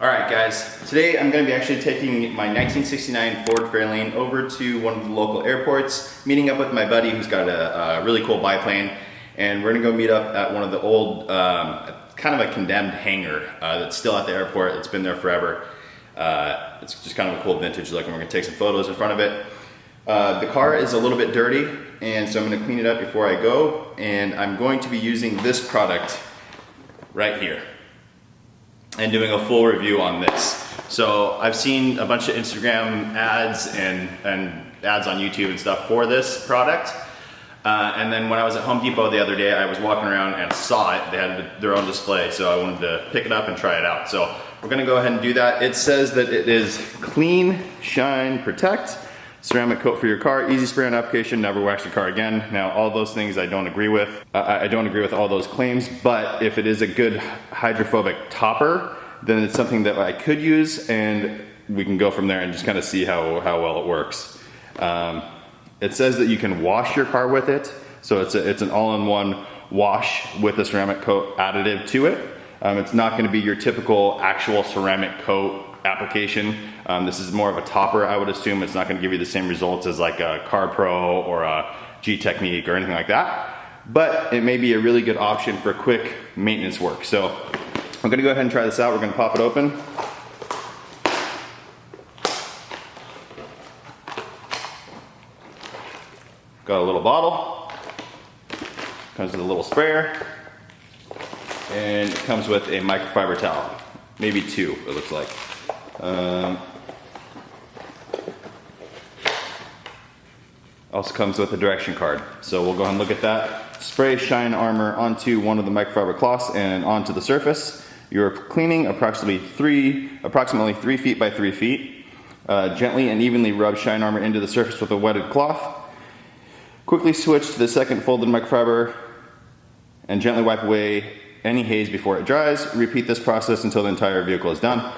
Alright guys, today I'm going to be actually taking my 1969 Ford Fairlane over to one of the local airports, meeting up with my buddy who's got a really cool biplane, and we're going to go meet up at one of the old, kind of a condemned hangar that's still at the airport. It's been there forever. It's just kind of a cool vintage look, and we're going to take some photos in front of it. The car is a little bit dirty, and so I'm going to clean it up before I go, and I'm going to be using this product right here and doing a full review on this. So I've seen a bunch of Instagram ads and ads on YouTube and stuff for this product. And then when I was at Home Depot the other day, I was walking around and saw it. They had their own display, so I wanted to pick it up and try it out. So we're gonna go ahead and do that. It says that it is clean, shine, protect, ceramic coat for your car, easy spray on application, never wax your car again. Now, all those things I don't agree with. I don't agree with all those claims, but if it is a good hydrophobic topper, then it's something that I could use, and we can go from there and just kind of see how well it works. It says that you can wash your car with it, so it's an all-in-one wash with a ceramic coat additive to it. It's not going to be your typical actual ceramic coat application. This is more of a topper, I would assume. It's not going to give you the same results as like a Car Pro or a G-Technique or anything like that, but it may be a really good option for quick maintenance work. So I'm going to go ahead and try this out. We're going to pop it open. Got a little bottle, comes with a little sprayer, and it comes with a microfiber towel, maybe two it looks like. Also comes with a direction card, so we'll go ahead and look at that. Spray Shine Armor onto one of the microfiber cloths and onto the surface. You're cleaning approximately 3 feet by 3 feet. Gently and evenly rub Shine Armor into the surface with a wetted cloth. Quickly switch to the second folded microfiber and gently wipe away any haze before it dries. Repeat this process until the entire vehicle is done.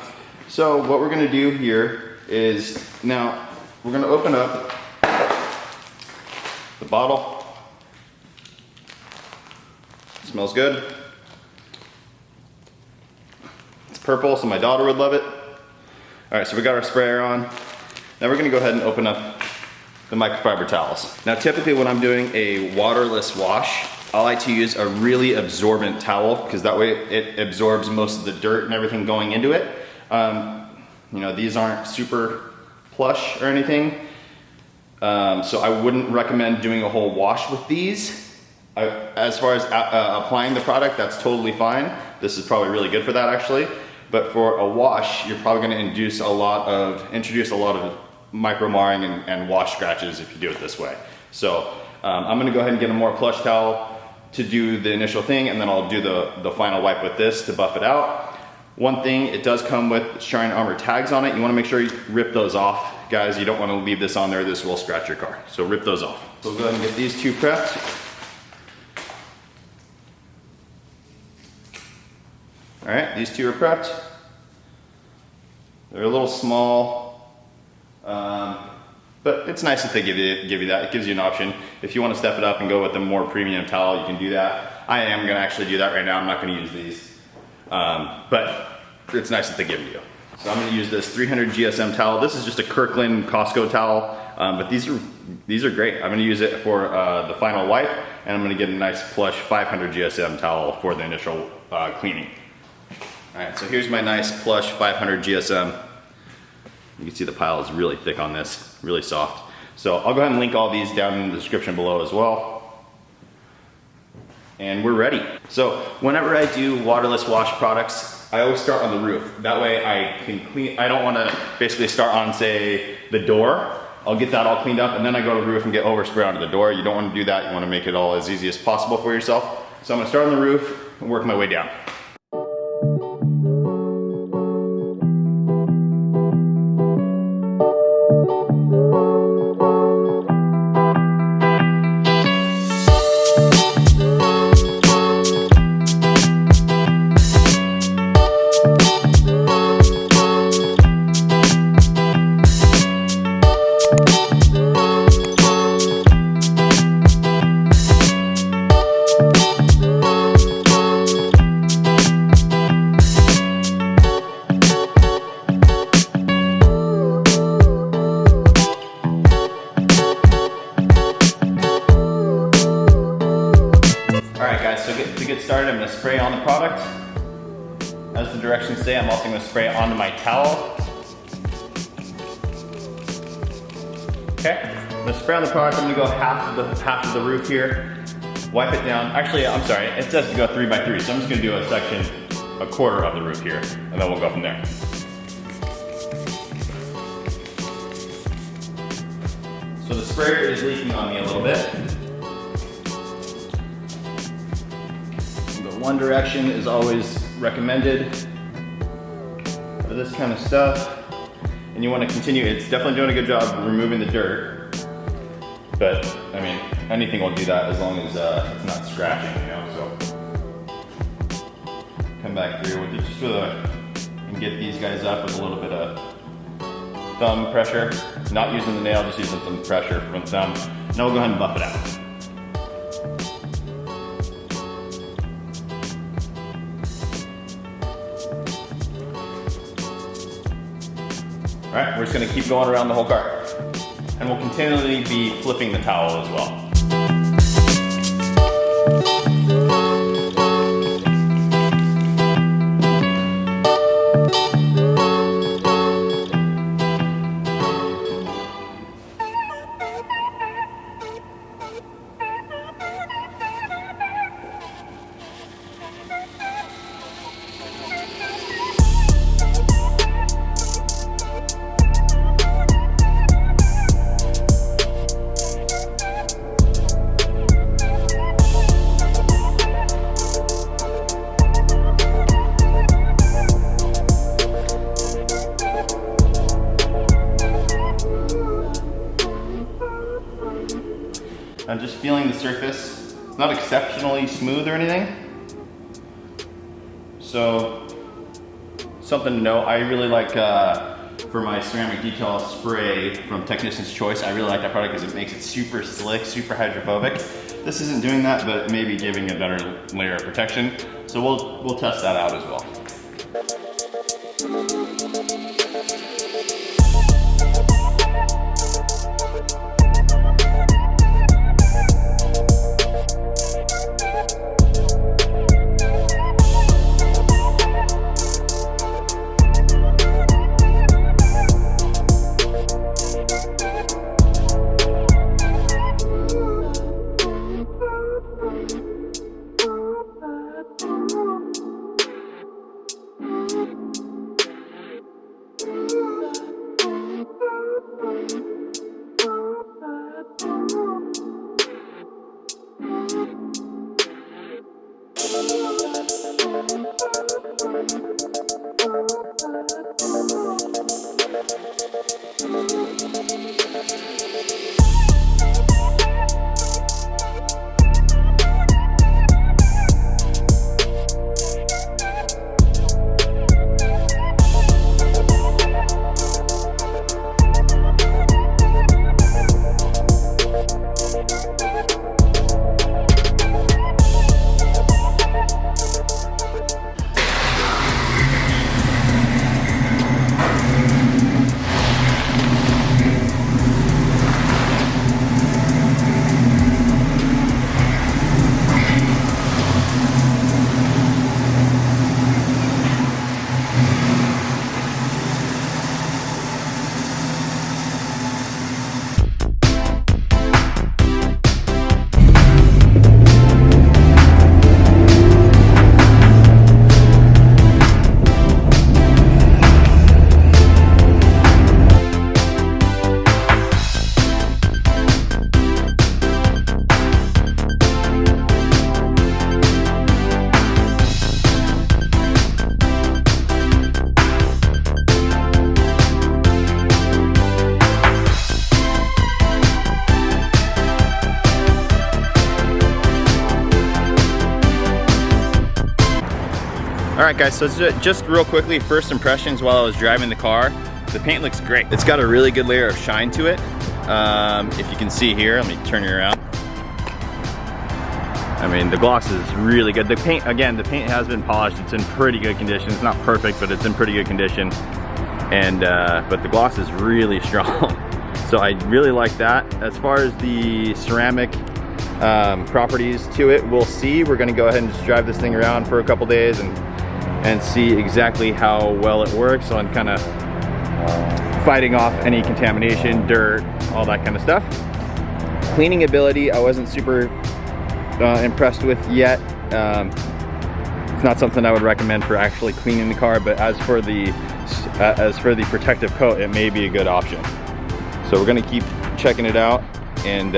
So what we're going to do here is, now we're going to open up the bottle. It smells good. It's purple, so my daughter would love it. All right, so we got our sprayer on. Now we're going to go ahead and open up the microfiber towels. Now typically when I'm doing a waterless wash, I like to use a really absorbent towel, because that way it absorbs most of the dirt and everything going into it. You know, these aren't super plush or anything, so I wouldn't recommend doing a whole wash with these. As far as applying the product, that's totally fine. This is probably really good for that actually. But for a wash, you're probably going to introduce a lot of micro marring and wash scratches if you do it this way. So I'm going to go ahead and get a more plush towel to do the initial thing, and then I'll do the final wipe with this to buff it out. One thing, it does come with Shine Armor tags on it. You want to make sure you rip those off, guys. You don't want to leave this on there. This will scratch your car. So rip those off. So we'll go ahead and get these two prepped. All right, these two are prepped. They're a little small, but it's nice that they give you that. It gives you an option. If you want to step it up and go with a more premium towel, you can do that. I am going to actually do that right now. I'm not going to use these, but it's nice that they give you. So I'm going to use this 300 GSM towel. This is just a Kirkland Costco towel, but these are great. I'm going to use it for the final wipe, and I'm going to get a nice plush 500 GSM towel for the initial cleaning. All right, so here's my nice plush 500 GSM. You can see the pile is really thick on this, really soft. So I'll go ahead and link all these down in the description below as well. And we're ready. So whenever I do waterless wash products, I always start on the roof. That way I can clean, I don't wanna basically start on, say, the door. I'll get that all cleaned up, and then I go to the roof and get overspray onto the door. You don't wanna do that. You wanna make it all as easy as possible for yourself. So I'm gonna start on the roof and work my way down. gonna spray on the product. As the directions say, I'm also gonna spray onto my towel. Okay, I'm gonna spray on the product. I'm gonna go half of the roof here. Wipe it down. Actually, I'm sorry, it says to go 3 by 3, so I'm just gonna do a section, a quarter of the roof here, and then we'll go from there. So the sprayer is leaking on me a little bit. The one direction is always recommended for this kind of stuff. And you want to continue, it's definitely doing a good job removing the dirt. But, I mean, anything will do that as long as it's not scratching, you know, so. Come back through with it just with and get these guys up with a little bit of thumb pressure. Not using the nail, just using some pressure from the thumb. Now we'll go ahead and buff it out. All right, we're just gonna keep going around the whole car. And we'll continually be flipping the towel as well. I'm just feeling the surface. It's not exceptionally smooth or anything. So, something to know, I really like, for my ceramic detail spray from Technician's Choice, I really like that product because it makes it super slick, super hydrophobic. This isn't doing that, but maybe giving a better layer of protection. So we'll test that out as well. Alright guys, so just real quickly, first impressions while I was driving the car. The paint looks great. It's got a really good layer of shine to it. If you can see here, let me turn you around. I mean, the gloss is really good. The paint, again, the paint has been polished. It's in pretty good condition. It's not perfect, but it's in pretty good condition. And but the gloss is really strong. So I really like that. As far as the ceramic properties to it. We'll see. We're gonna go ahead and just drive this thing around for a couple days and see exactly how well it works on kind of fighting off any contamination, dirt, all that kind of stuff. Cleaning ability, I wasn't super impressed with yet. It's not something I would recommend for actually cleaning the car, but as for the protective coat, it may be a good option. So we're gonna keep checking it out, and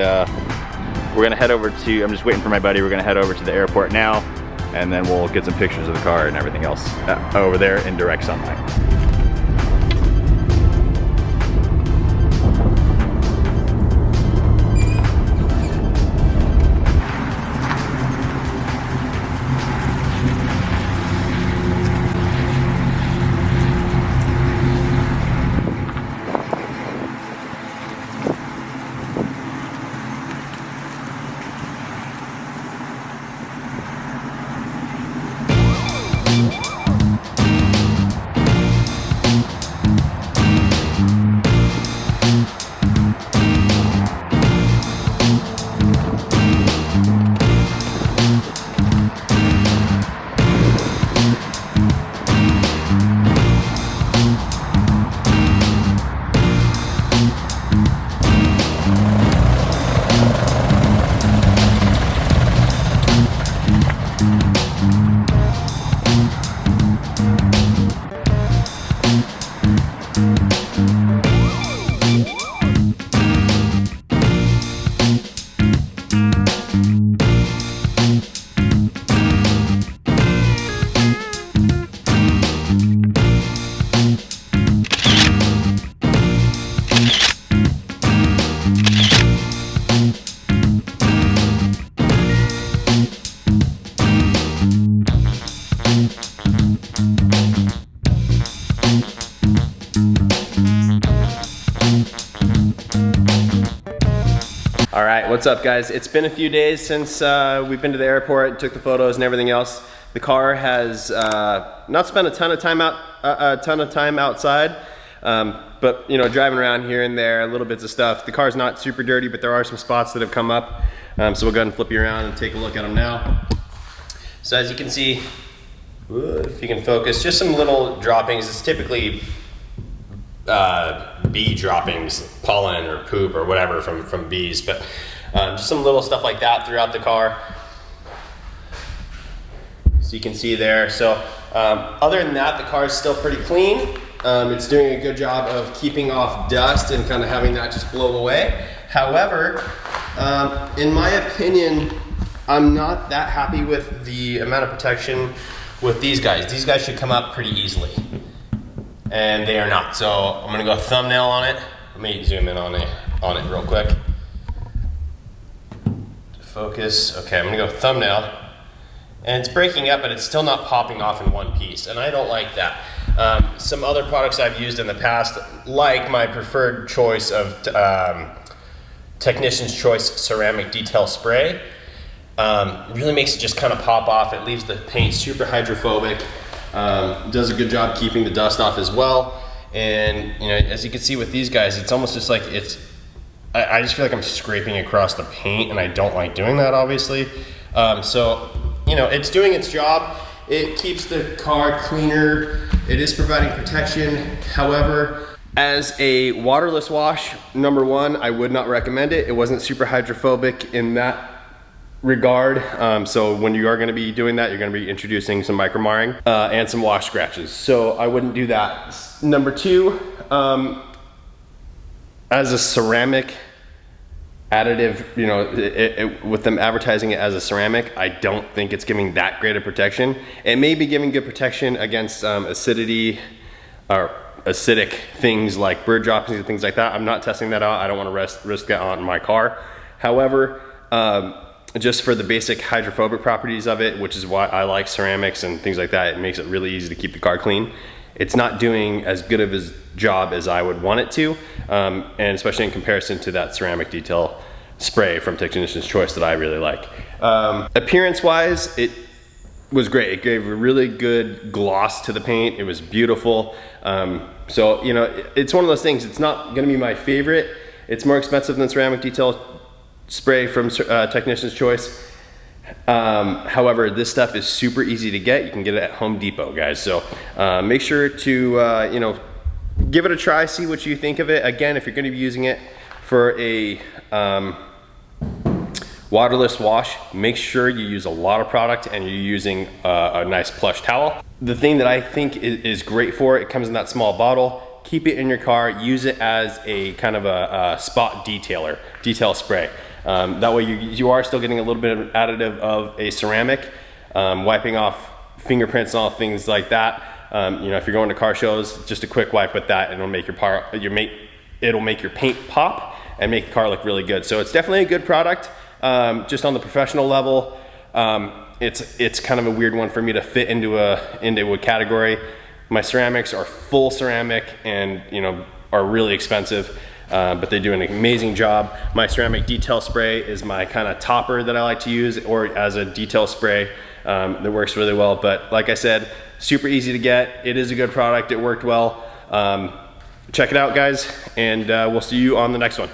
we're gonna head over to, I'm just waiting for my buddy, we're gonna head over to the airport now, and then we'll get some pictures of the car and everything else over there in direct sunlight. All right, what's up guys? It's been a few days since we've been to the airport, took the photos and everything else. The car has not spent a ton of time outside, but you know, driving around here and there, little bits of stuff. The car's not super dirty, but there are some spots that have come up. So we'll go ahead and flip you around and take a look at them now. So as you can see, if you can focus, just some little droppings. It's typically bee droppings, pollen or poop or whatever from bees, but just some little stuff like that throughout the car. So you can see there. So other than that, the car is still pretty clean. It's doing a good job of keeping off dust and kind of having that just blow away. However, in my opinion, I'm not that happy with the amount of protection with these guys. These guys should come up pretty easily, and they are not. So I'm gonna go thumbnail on it. Let me zoom in on it real quick. Focus. Okay, I'm gonna go thumbnail. And it's breaking up, but it's still not popping off in one piece, and I don't like that. Some other products I've used in the past, like my preferred choice of Technician's Choice Ceramic Detail Spray, really makes it just kind of pop off. It leaves the paint super hydrophobic. Does a good job keeping the dust off as well. And you know, as you can see with these guys, it's almost just like I just feel like I'm scraping across the paint, and I don't like doing that, obviously. So you know, it's doing its job. It keeps the car cleaner. It is providing protection. However, as a waterless wash, number one, I would not recommend it. It wasn't super hydrophobic in that regard. So when you are gonna be doing that, you're gonna be introducing some micro marring and some wash scratches. So I wouldn't do that. Number two, as a ceramic additive, you know, with them advertising it as a ceramic, I don't think it's giving that great of protection. It may be giving good protection against acidity or acidic things like bird droppings and things like that. I'm not testing that out. I don't want to risk that on my car. However, just for the basic hydrophobic properties of it, which is why I like ceramics and things like that, it makes it really easy to keep the car clean. It's not doing as good of a job as I would want it to, and especially in comparison to that ceramic detail spray from Technician's Choice that I really like. Appearance-wise, it was great. It gave a really good gloss to the paint. It was beautiful. So, you know, it's one of those things, it's not gonna be my favorite. It's more expensive than ceramic detail spray from Technician's Choice. However, this stuff is super easy to get. You can get it at Home Depot, guys. So make sure to you know, give it a try, see what you think of it. Again, if you're going to be using it for a waterless wash, make sure you use a lot of product and you're using a nice plush towel. The thing that I think is great for it, it comes in that small bottle. Keep it in your car, use it as a kind of a spot detail spray. That way you are still getting a little bit of additive of a ceramic, wiping off fingerprints and all things like that. You know, if you're going to car shows, just a quick wipe with that, and it'll make it'll make your paint pop and make the car look really good. So it's definitely a good product. Just on the professional level, it's kind of a weird one for me to fit into a category. My ceramics are full ceramic and, you know, are really expensive, but they do an amazing job. My ceramic detail spray is my kind of topper that I like to use, or as a detail spray that works really well. But like I said, super easy to get. It is a good product. It worked well. Check it out, guys, and we'll see you on the next one.